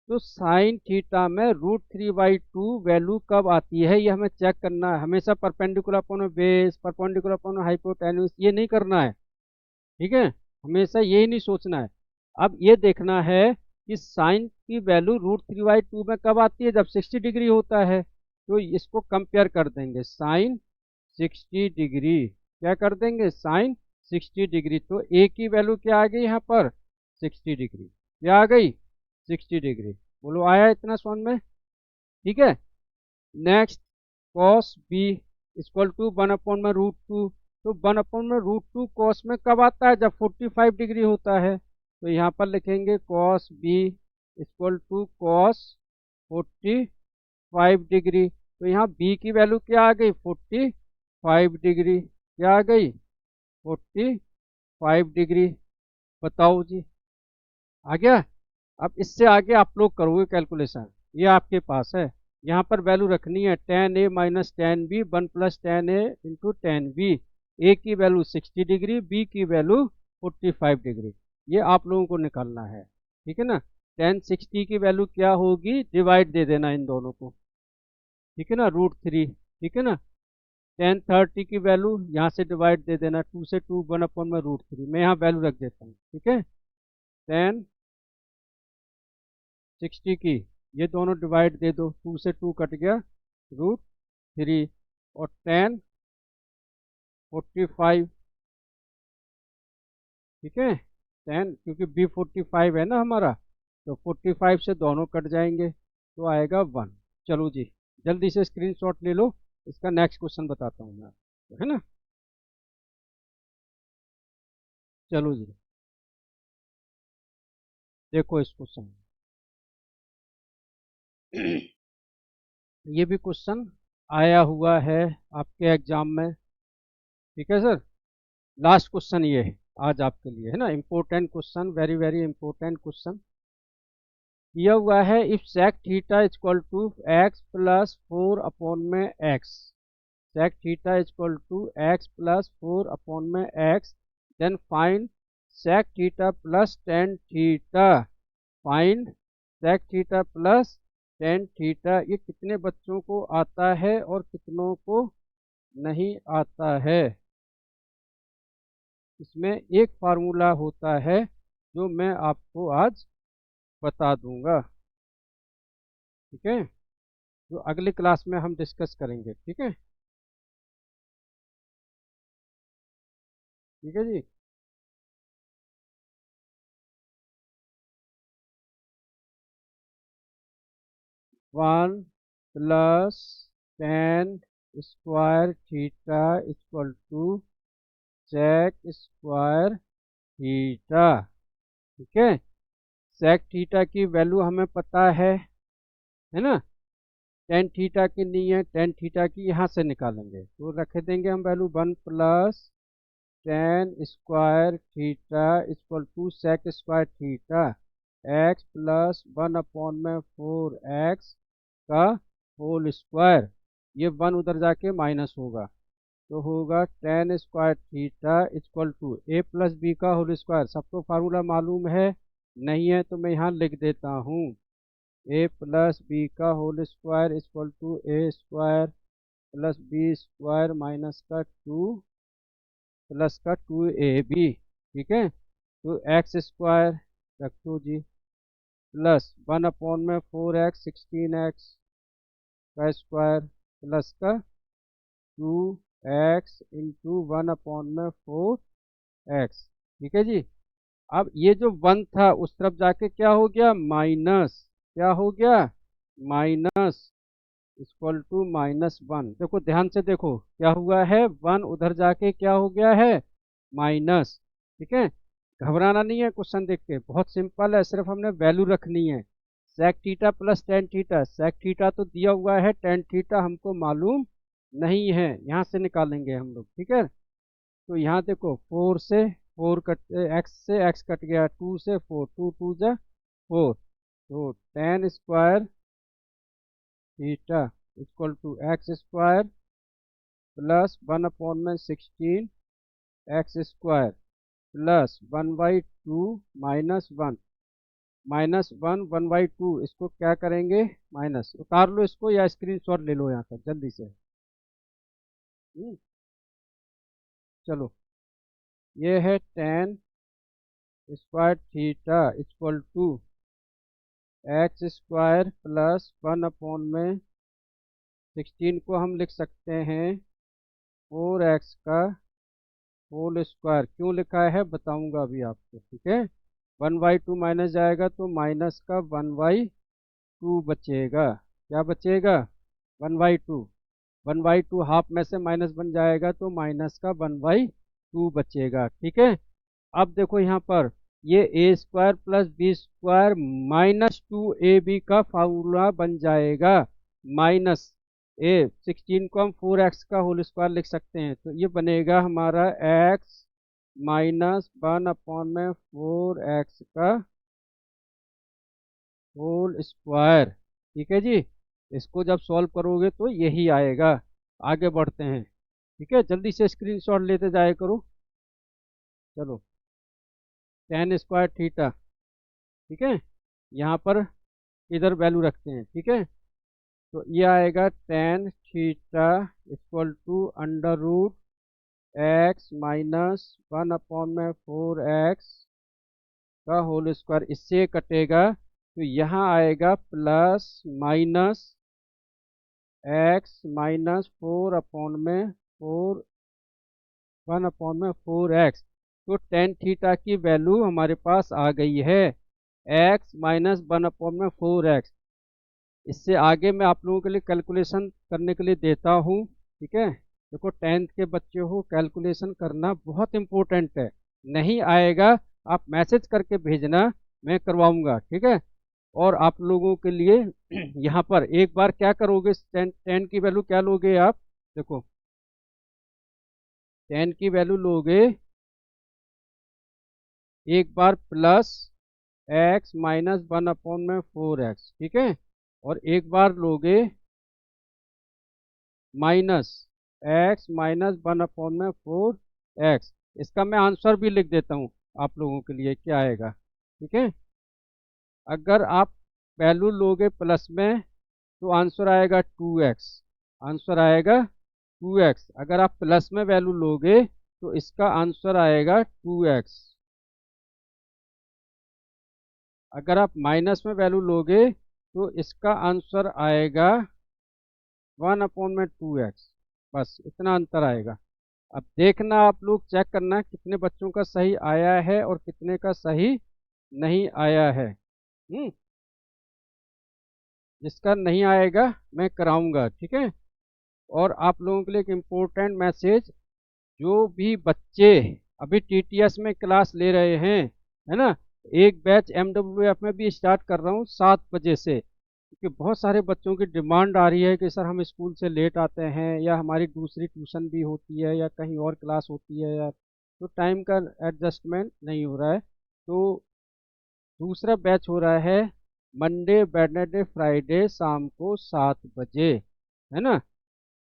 तो साइन थीटा में √3/2 वैल्यू कब आती है ये हमें चेक करना है। हमेशा perpendicular upon base, perpendicular upon hypotenuse ये नहीं करना है, ठीक है, हमेशा यही नहीं सोचना है। अब ये देखना है कि साइन की वैल्यू √3/2 में कब आती है, जब 60 डिग्री होता है। तो इसको कंपेयर कर देंगे, साइन 60 डिग्री, क्या कर देंगे, साइन 60 डिग्री। तो ए की वैल्यू क्या आ गई यहाँ पर, 60 डिग्री, क्या आ गई, 60 डिग्री। बोलो आया इतना समझ में, ठीक है। Next cos B equal to 1/√2। तो 1/√2 कॉस में कब आता है, जब 45 डिग्री होता है। तो यहाँ पर लिखेंगे cos B equal to cos 45 degree. तो यहाँ बी की वैल्यू क्या आ गई, 45 डिग्री, क्या आ गई, 45 डिग्री। बताओ जी, आ गया। अब इससे आगे आप लोग करोगे कैलकुलेशन, ये आपके पास है। यहाँ पर वैल्यू रखनी है tan a minus tan b, 1 plus tan a into tan b। ए की वैल्यू 60 डिग्री, बी की वैल्यू 45 डिग्री, ये आप लोगों को निकालना है, ठीक है ना। tan 60 की वैल्यू क्या होगी, डिवाइड दे देना इन दोनों को, ठीक है ना, √3, ठीक है ना। tan 30 की वैल्यू यहाँ से डिवाइड दे देना, 2 से 2 1/√3, मैं यहाँ वैल्यू रख देता हूँ, ठीक है। tan 60 की ये दोनों डिवाइड दे दो, 2 से 2 कट गया, √3, और tan 45, ठीक है, tan क्योंकि बी 45 है ना हमारा, तो 45 से दोनों कट जाएंगे, तो आएगा 1। चलो जी, जल्दी से स्क्रीनशॉट ले लो, इसका नेक्स्ट क्वेश्चन बताता हूँ मैं आपको, है ना। चलो जी, देखो इस क्वेश्चन ये भी क्वेश्चन आया हुआ है आपके एग्जाम में, ठीक है सर। लास्ट क्वेश्चन ये है आज आपके लिए, है ना, important question, very very important question दिया हुआ है। If sec theta equal to x plus 4 upon में x, sec theta equal to x plus 4 upon में x, then find sec theta plus tan theta, find sec theta plus tan theta. ये कितने बच्चों को आता है और कितनों को नहीं आता है। इसमें एक फार्मूला होता है जो मैं आपको आज बता दूंगा, ठीक है, जो अगली क्लास में हम डिस्कस करेंगे, ठीक है, ठीक है जी। 1 plus tan square theta equal to sec square theta, ठीक है। sec थीटा की वैल्यू हमें पता है ना, tan थीटा की नहीं है, tan थीटा की यहाँ से निकालेंगे, तो रख देंगे हम value 1 plus tan square theta equal to sec square theta, x plus 1/4x का होल स्क्वायर, ये 1 उधर जाके माइनस होगा, तो होगा tan square theta equal to a plus B का होल स्क्वायर। सबको फार्मूला मालूम है, नहीं है तो मैं यहाँ लिख देता हूँ, a प्लस बी का whole square equal to a square plus B square minus का 2 प्लस का 2ab, ठीक है। तो एक्स स्क्वायर रखो जी, प्लस 1/4x 16x का स्क्वायर प्लस का 2x इंटू 1/4x, ठीक है जी। अब ये जो 1 था उस तरफ जाके क्या हो गया, माइनस, क्या हो गया, माइनस, इक्वल टू -1। देखो ध्यान से देखो क्या हुआ है, 1 उधर जाके क्या हो गया है, माइनस, ठीक है। घबराना नहीं है, क्वेश्चन देख के बहुत सिंपल है, सिर्फ हमने वैल्यू रखनी है। sec theta plus tan theta, sec theta तो दिया हुआ है, tan थीटा हमको मालूम नहीं है, यहाँ से निकालेंगे हम लोग, ठीक है। तो यहाँ देखो 4 से 4 कट, x से x कट गया, 2 से 4, 2 2 जा 4, तो tan square theta equal to x square plus 1/16 x square plus 1/2 -1 -1 इसको क्या करेंगे माइनस, उतार लो इसको या स्क्रीनशॉट ले लो यहाँ तक जल्दी से। चलो ये है tan square theta equal to x square plus 1/16 को हम लिख सकते हैं 4x का होल स्क्वायर। क्यों लिखा है बताऊंगा अभी आपको, ठीक है। 1/2 माइनस जाएगा तो माइनस का 1/2 बचेगा। क्या बचेगा 1/2, 1/2 हाफ में से माइनस बन जाएगा तो माइनस का 1/2 बचेगा, ठीक है। अब देखो यहाँ पर ये a square plus B square -2ab का फार्मूला बन जाएगा। माइनस ए 16 को हम 4x का होल स्क्वायर लिख सकते हैं, तो ये बनेगा हमारा x -1/4x का होल स्क्वायर, ठीक है जी। इसको जब सॉल्व करोगे तो यही आएगा। आगे बढ़ते हैं, ठीक है, जल्दी से स्क्रीनशॉट लेते जाया करो। चलो tan स्क्वायर थीटा, ठीक है, यहाँ पर इधर वैल्यू रखते हैं, ठीक है। तो ये आएगा tan theta equal to √x -1/4x का होल स्क्वायर। इससे कटेगा तो यहाँ आएगा प्लस माइनस x -1/4x। तो tan थीटा की वैल्यू हमारे पास आ गई है x -1/4x। इससे आगे मैं आप लोगों के लिए कैलकुलेशन करने के लिए देता हूँ, ठीक है। देखो 10th के बच्चे हो, कैलकुलेशन करना बहुत इम्पोर्टेंट है। नहीं आएगा आप मैसेज करके भेजना, मैं करवाऊंगा, ठीक है। और आप लोगों के लिए यहाँ पर एक बार क्या करोगे, 10 की वैल्यू क्या लोगे आप, देखो 10 की वैल्यू लोगे एक बार प्लस x -1/4x, ठीक है, और एक बार लोगे माइनस x -1/4x। इसका मैं आंसर भी लिख देता हूँ आप लोगों के लिए, क्या आएगा, ठीक है। अगर आप वैल्यू लोगे प्लस में तो आंसर आएगा 2x, आंसर आएगा 2x। अगर आप प्लस में वैल्यू लोगे तो इसका आंसर आएगा 2x। अगर आप माइनस में वैल्यू लोगे तो इसका आंसर आएगा 1/2x। बस इतना अंतर आएगा। अब देखना आप लोग चेक करना कितने बच्चों का सही आया है और कितने का सही नहीं आया है। जिसका नहीं आएगा मैं कराऊंगा, ठीक है। और आप लोगों के लिए एक इम्पोर्टेंट मैसेज, जो भी बच्चे अभी टीटीएस में क्लास ले रहे हैं, है ना, एक बैच एमडब्ल्यूएफ में भी स्टार्ट कर रहा हूँ 7 बजे से, क्योंकि बहुत सारे बच्चों की डिमांड आ रही है कि सर हम स्कूल से लेट आते हैं या हमारी दूसरी ट्यूशन भी होती है या कहीं और क्लास होती है यार, तो टाइम का एडजस्टमेंट नहीं हो रहा है। तो दूसरा बैच हो रहा है मंडे वेडनेसडे फ्राइडे शाम को 7 बजे, है ना।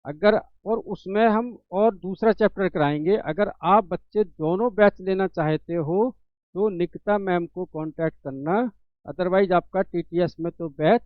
अगर और उसमें हम और दूसरा चैप्टर कराएंगे। अगर आप बच्चे दोनों बैच लेना चाहते हो तो निकिता मैम को कांटेक्ट करना, अदरवाइज आपका टीटीएस में तो बैच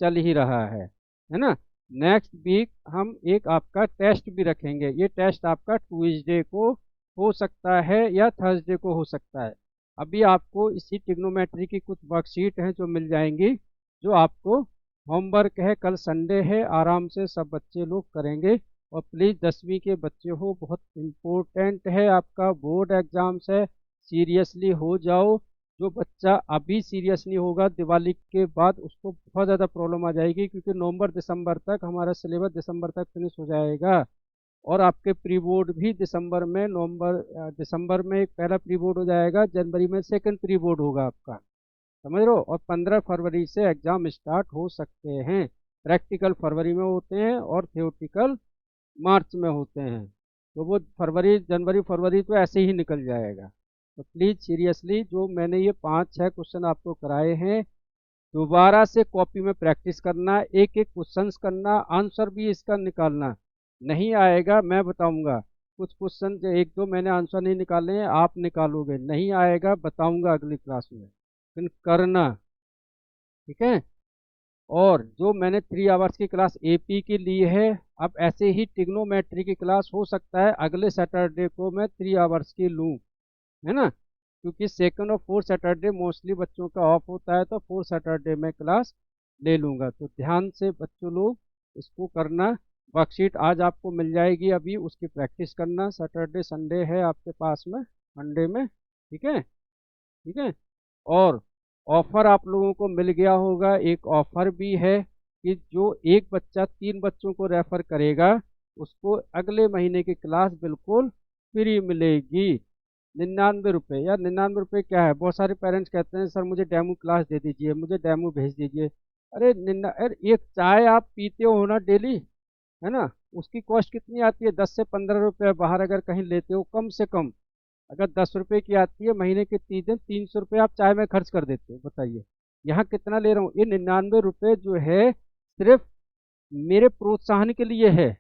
चल ही रहा है ना। नेक्स्ट वीक हम एक आपका टेस्ट भी रखेंगे। ये टेस्ट आपका ट्यूसडे को हो सकता है या थर्सडे को हो सकता है। अभी आपको इसी ट्रिग्नोमेट्री की कुछ वर्कशीट हैं जो मिल जाएंगी, जो आपको होमवर्क है। कल संडे है, आराम से सब बच्चे लोग करेंगे। और प्लीज़ 10वीं के बच्चे हो, बहुत इम्पोर्टेंट है, आपका बोर्ड एग्जाम्स है, सीरियसली हो जाओ। जो बच्चा अभी सीरियस नहीं होगा दिवाली के बाद उसको बहुत ज़्यादा प्रॉब्लम आ जाएगी, क्योंकि नवंबर दिसंबर तक हमारा सिलेबस दिसंबर तक फिनिश हो जाएगा। और आपके प्री बोर्ड भी दिसंबर में, दिसंबर में एक पहला प्री बोर्ड हो जाएगा, जनवरी में सेकंड प्री बोर्ड होगा आपका, समझ रहे हो। और 15 फरवरी से एग्ज़ाम स्टार्ट हो सकते हैं। प्रैक्टिकल फरवरी में होते हैं और थियोटिकल मार्च में होते हैं। तो वो फरवरी, जनवरी फरवरी तो ऐसे ही निकल जाएगा। तो प्लीज़ सीरियसली, जो मैंने ये 5-6 क्वेश्चन आपको कराए हैं, दोबारा से कॉपी में प्रैक्टिस करना, एक एक क्वेश्चन करना, आंसर भी इसका निकालना। नहीं आएगा मैं बताऊंगा, कुछ क्वेश्चन जो एक दो मैंने आंसर नहीं निकाले हैं, आप निकालोगे, नहीं आएगा बताऊंगा अगली क्लास में, लेकिन करना, ठीक है। और जो मैंने 3 आवर्स की क्लास एपी की ली है, अब ऐसे ही ट्रिग्नोमेट्री की क्लास हो सकता है अगले सैटरडे को मैं 3 आवर्स की लूँ, है ना, क्योंकि सेकंड और फोर्थ सैटरडे मोस्टली बच्चों का ऑफ होता है, तो फोर्थ सैटरडे में क्लास ले लूँगा। तो ध्यान से बच्चों लोग इसको करना। वर्कशीट आज आपको मिल जाएगी, अभी उसकी प्रैक्टिस करना। सैटरडे संडे है आपके पास में, मंडे में, ठीक है, ठीक है। और ऑफर आप लोगों को मिल गया होगा, एक ऑफर भी है कि जो एक बच्चा 3 बच्चों को रेफर करेगा उसको अगले महीने की क्लास बिल्कुल फ्री मिलेगी। 99 रुपये। यार 99 रुपये क्या है? बहुत सारे पेरेंट्स कहते हैं सर मुझे डेमो क्लास दे दीजिए, मुझे डेमो भेज दीजिए। अरे एक चाय आप पीते हो ना डेली, है ना, उसकी कॉस्ट कितनी आती है? 10 से 15 रुपये। बाहर अगर कहीं लेते हो कम से कम, अगर 10 रुपये की आती है, महीने के 30 दिन, 300 रुपये आप चाय में खर्च कर देते हो। बताइए यहाँ कितना ले रहा हूँ? ये 99 रुपये जो है सिर्फ मेरे प्रोत्साहन के लिए है।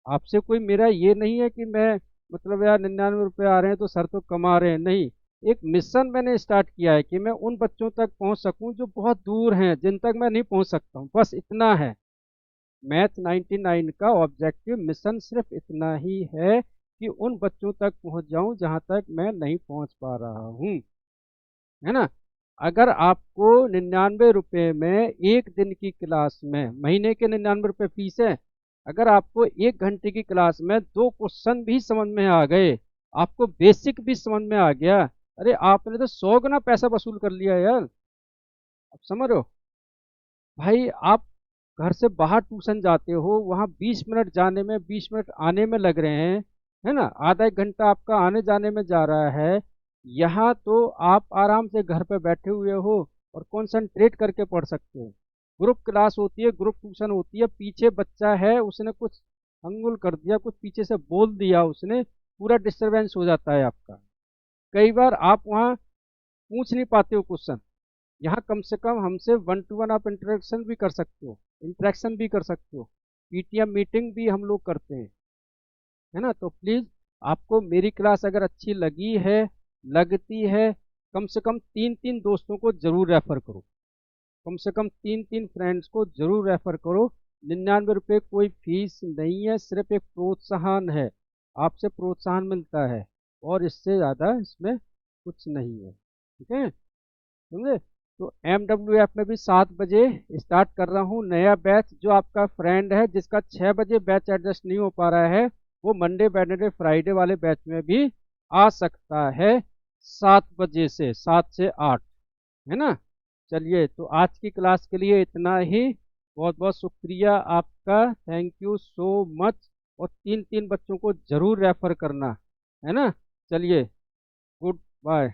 आपसे कोई मेरा ये नहीं है कि मैं मतलब यार 99 रुपये आ रहे हैं तो सर तो कमा रहे हैं, नहीं। एक मिशन मैंने स्टार्ट किया है कि मैं उन बच्चों तक पहुंच सकूं जो बहुत दूर हैं, जिन तक मैं नहीं पहुंच सकता हूं, बस इतना है। मैथ 99 का ऑब्जेक्टिव मिशन सिर्फ इतना ही है कि उन बच्चों तक पहुंच जाऊं जहां तक मैं नहीं पहुंच पा रहा हूं, है ना। अगर आपको 99 रुपये में एक दिन की क्लास में, महीने के 99 रुपये फीस है, अगर आपको 1 घंटे की क्लास में 2 क्वेश्चन भी समझ में आ गए, आपको बेसिक भी समझ में आ गया, अरे आपने तो 100 गुना पैसा वसूल कर लिया यार। आप समझ रहे हो भाई? आप घर से बाहर ट्यूशन जाते हो, वहाँ 20 मिनट जाने में 20 मिनट आने में लग रहे हैं, है ना, आधा एक घंटा आपका आने जाने में जा रहा है। यहाँ तो आप आराम से घर पे बैठे हुए हो और कंसंट्रेट करके पढ़ सकते हो। ग्रुप क्लास होती है, ग्रुप ट्यूशन होती है, पीछे बच्चा है उसने कुछ अंगुल कर दिया, कुछ पीछे से बोल दिया उसने, पूरा डिस्टरबेंस हो जाता है आपका। कई बार आप वहाँ पूछ नहीं पाते हो क्वेश्चन। यहाँ कम से कम हमसे 1 to 1 आप इंटरेक्शन भी कर सकते हो, इंटरेक्शन भी कर सकते हो, पीटीएम मीटिंग भी हम लोग करते हैं, है ना। तो प्लीज़ आपको मेरी क्लास अगर अच्छी लगी है, लगती है, कम से कम 3-3 दोस्तों को ज़रूर रेफ़र करो, कम से कम 3-3 फ्रेंड्स को ज़रूर रेफ़र करो। 99 रुपये कोई फीस नहीं है, सिर्फ एक प्रोत्साहन है, आपसे प्रोत्साहन मिलता है, और इससे ज़्यादा इसमें कुछ नहीं है, ठीक है, समझे। तो MWF में भी 7 बजे स्टार्ट कर रहा हूँ नया बैच। जो आपका फ्रेंड है जिसका 6 बजे बैच एडजस्ट नहीं हो पा रहा है, वो मंडे वेडनेसडे फ्राइडे वाले बैच में भी आ सकता है, 7 बजे से 7 से 8, है ना। चलिए, तो आज की क्लास के लिए इतना ही। बहुत बहुत शुक्रिया आपका, थैंक यू सो मच। और 3-3 बच्चों को ज़रूर रेफ़र करना, है ना। चलिए, गुड बाय।